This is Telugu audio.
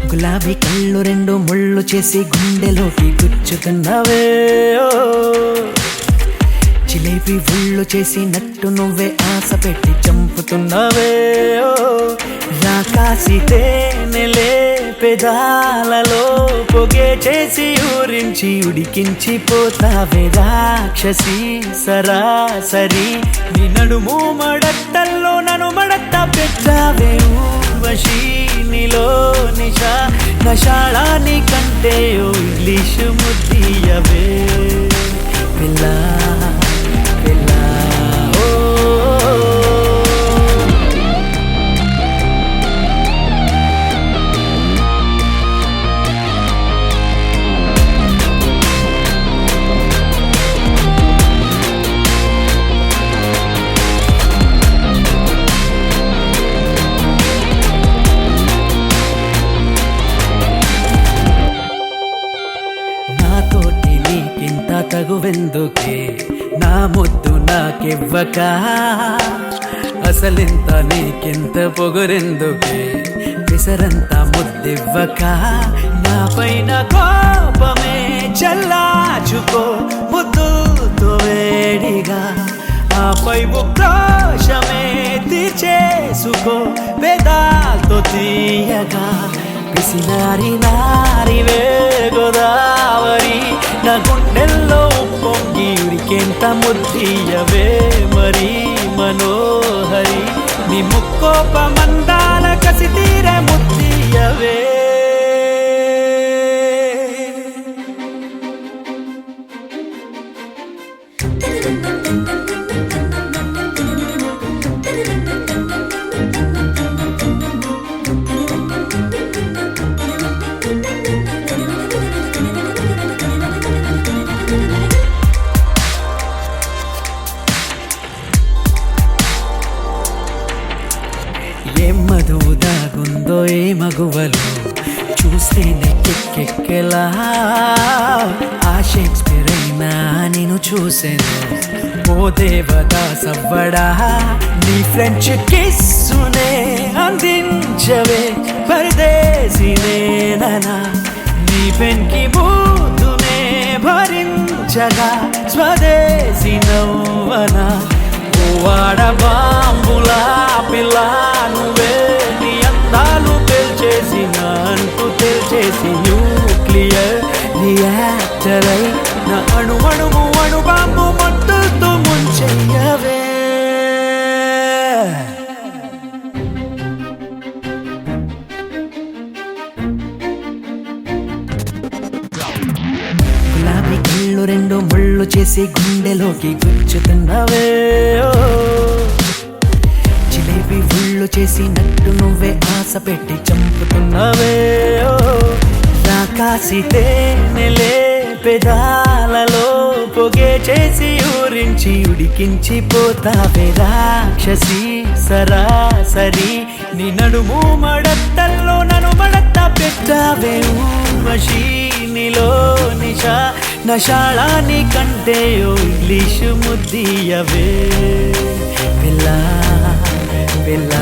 గులాబీ కళ్ళు రెండు ముళ్ళు చేసి గుండెలోకి గుచ్చుతున్నవే ఓ. జిలేబీ ఉళ్ళు చేసి నట్టు నువ్వే ఆశ పెట్టి చంపుతున్నవే ఓ. రాకాసి తేనెలే పెదాలలో పొగే చేసి ఊరించి ఉడికించి పోతావే రాక్షసి సరాసరి నీ నడుము మడట్టల్లో నన్ను మడట్ట పెట్టావే ఊర్వశి నీలో నిషా నషాళాని కంటే ఓ ఇంగ్లీషు ముద్దియవే పిల్ల పిల్ల ఓ. నాతోటి నీకింత తగువెందుకే నా ముద్దు నాకివ్వక అసలింత నీకింత పొగరెందుకే పిసరంత ముద్దివ్వక నా పైన కోపమే చల్లాచుకో ముద్దుతో వేడిగా ఆపై ఉక్రోషమే తీర్చేసుకో వేదాలతో తీయగా పిసినారి నారివే గోదావరి నా గుండెల్లో పొంగి ఉరికెంత ముద్దియవే మరి మనోహరి నీ ముక్కోప మందాల కసి తీరే ముద్దియవే ఏం మధువు దాగుందో ఏ మగువలు చూస్తేనే కెక్కెక్కెలా ఆ షేక్స్పియర్ అయినా నేను చూసాను ఓ దేవదాస్ అవ్వడా నీ ఫ్రెంచ్ కిస్సునే అందించవే పరదేశినేనా నీ పెన్కి బూతునే భరించగా స్వదేశీ నవ్వనా వాడ బాంబులా పిల్ల నువ్వే నీ అందాలు తెల్చేసి అంటూ తెల్చేసి న్యూక్లియర్ రియాక్టర్ అయి నా అణువణువు అణు బాంబు మొత్తుతో ముంచెయ్యవే గులాబీ కళ్ళు రెండు ముళ్ళు చేసి గుండెలోకి గుచ్చుతున్నవే ఓ. జిలేబీ ఉళ్ళు చేసి నట్టు నువ్వే ఆశ పెట్టి చంపుతున్నవే ఓ. రాకాసి తేనెలే పెదాలలో పొగే చేసి ఊరించి ఉడికించి పోతావే రాక్షసి సరాసరి నీ నడుము మడట్టల్లో నన్ను మడట్ట పెట్టావే ఊర్వశి నీలో నిషా నషాళాని కంటే ఓ ఇంగ్లీషు ముద్దియవే పిల్ల పిల్ల